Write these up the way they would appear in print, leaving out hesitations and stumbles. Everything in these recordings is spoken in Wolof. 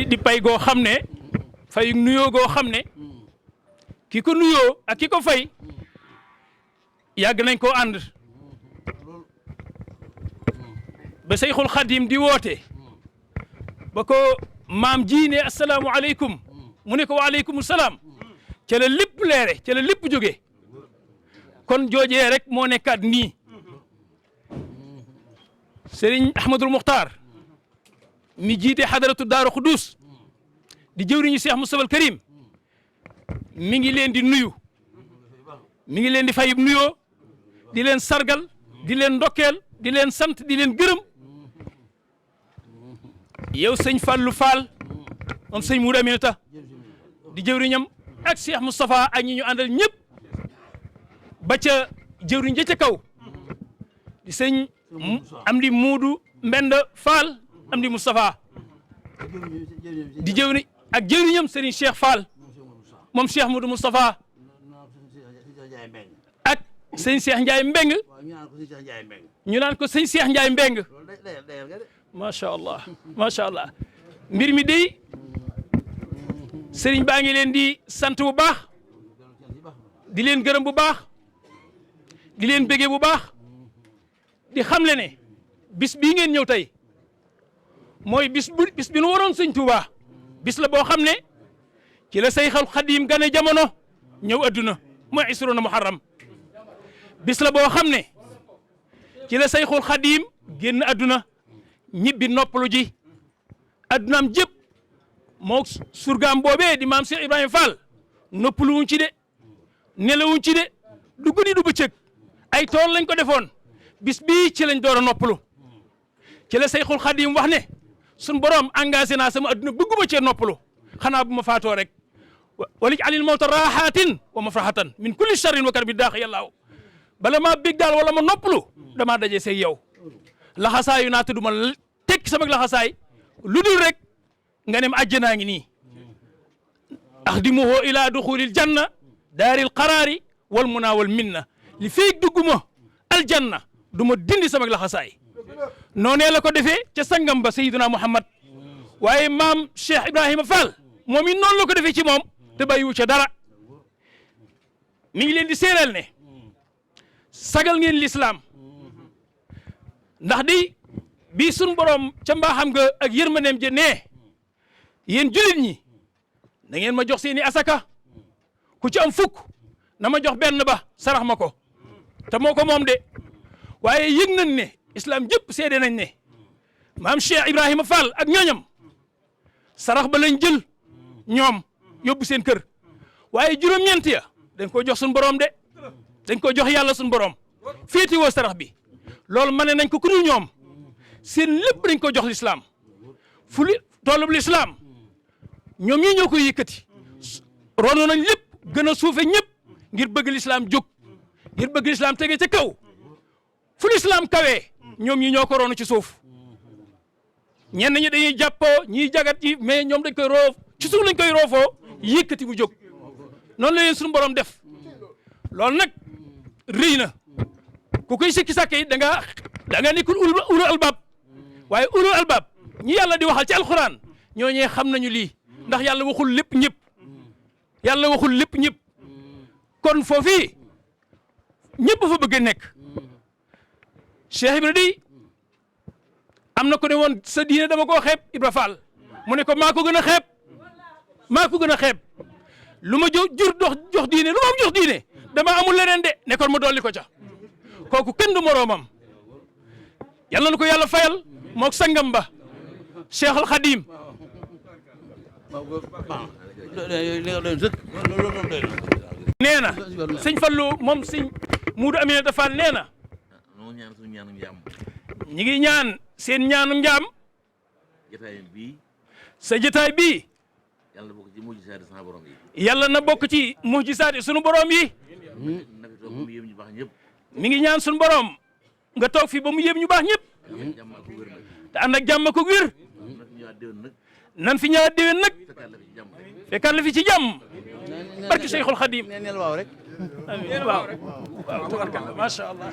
di pay goo xam ne fay nuyoo goo xam ne ki ko nuyoo ak ki ko fay yàgg nañ koo ànd ba Seyxul Xadim di woote ba ko maam ji ne asalaamu aleykum mu ne ko waaleykum salaam ca la lépp leere ca la lépp jóge kon joojee rek moo nekkaat nii Serigne Ahmadul Muxtaar mi jiite xadaratu Daaru Xudus di jëwriñu Cheikh Moustapha al Karim mi ngi leen di nuyu mi ngi leen di fayib nuyoo di leen sargal di leen ndokkeel di leen sant di leen gërëm yow sëñ Fallou Fall moom sëñ Moudou Aminata di jëwriñam ak Cheikh Moustapha ak ñi ñu àndal ñëpp ba ca jëwriñ ja ca kaw di sëñ Amdi Muudu Mbenda Fall Amdi Moustapha di jëwriñ ak jëwriñam Serigne Cheikh Fall moom Cheikh Moudou Moustapha ak sëñ Cheikh Ndiaye Mbeng ñu naan ko sëñ Cheikh Ndiaye Mbeng macha allah macha allah mbir mi day Serigne baa ngi leen di sant bu baax di leen gërëm bu baax di leen bége bu baax di xamle ne bis bii ngeen ñëw tey mooy bis bi nu waroon sëñ Touba bis la boo xam ne ci la Seyxul Xadim gane jamono ñëw adduna mooy isruna muharram bis la boo xam ne ci la Seyxul Xadim génn adduna ñibbi noppalu ji addunaam jëpp moo surgaam boobee di maam Cheikh Ibrahima Fall noppaluwuñ ci de nelawuñ ci de du guddi du bëccëg ay tool lañ ko defoon bis bii ci lañ door a noppalu ci la Seyxul Xadim wax ne sun borom engagé naa sama adduna bëgguma cee noppalu xanaa bu ma faatoo rek walij alil mawta rahatin wa mafrahatan min kulli sharrin wa karbi daax yàllaaw bala maa bég daal wala ma noppalu damaa daje seeg yow laxasaayu naa tudd ma tekki sama laxasaay lu dul rek nga ne ma àjjanaa ngi nii axdimuhu ila duxulil janna daaril qaraari wal muna wal minna li feeg dugguma aljanna du ma dindi sama laxasaay noonee la ko defee ca sangam ba Sayyiduna Muhammad waaye maam Cheikh Ibrahima Fall moom it noonu la ko defee ci moom te bàyyiwu ca dara mi ngi leen di séeral ne sagal ngeen lislaam ndax di bii sun borom ca mbaaxam nga ak yërmandeem ja nee yéen jullit ñi da ngeen ma jox seeni asaka ku ci am fukk na ma jox benn ba sarax ma ko te moo ko moom de waaye yëg nañ ne islam jëpp seede nañ ne maam Cheikh Ibrahima Fall ak ñooñam sarax ba lañ jël ñoom yóbbu seen kër waaye juróom-ñeent ya dañ ko jox suñu borom de dañ ko jox yàlla suñu borom féeti woo sarax bi loolu mane nañ ko ku dul ñoom seen lépp dañ ko jox l'islam fu li toolub l'islam ñoom ñii ñoo koy yëkkati rono nañ lépp gën a suufe ñëpp ngir bëgg l'islam jóg ngir bëgg l'islam tege ca kaw fu l'islam kawee ñoom ñi ñoo ko roonu ci suuf ñenn ñi dañuy jàppoo ñiy jagat yi mais ñoom dañ koy roof ci suuf lañ koy roofoo yëkkati mu jóg noonu la leen suñu borom def loolu nag rëy na ku koy sikki sàkke yi da nga nekkul ulu albab waaye ulu albab ñi yàlla di waxal ci alxuraan ñooñee xam nañu lii ndax yàlla waxul lépp ñëpp yàlla waxul lépp ñëpp kon foofii ñëpp fa bëgg a nekk Cheikh Ibra di am na ko ne woon sa diine dama koo xeeb Ibra Fall mu ne ko maa ko gën a xeeb maa ko gën a xeeb lu ma jur jox diine lu ma am jox diine dama amul leneen de nekkoon ma dolli ko ca kooku kenn du moroomam yàlla na ko yàlla fayal mook sangam ba Cheikh al Khadim nee na sëñ Fallu moom sëñ Muudu Aminata Fall nee na ñi ngi ñaan seen ñaanu njaam sa jotaay bii yàlla na bokk ci mujjisaati sunu borom yi mi ngi ñaan sunu borom nga toog fi ba mu yéem ñu baax ñëpp te ànd ak jàmm ko wér nan fi ñëwaat déwén nag fekkaat la fi ci jàmm barki Cheikhul Khadim waaw rek amiin waaw tabarkalla macha allah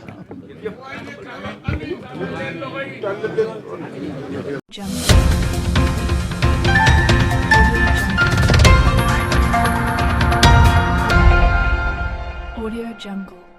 Audio Jungle.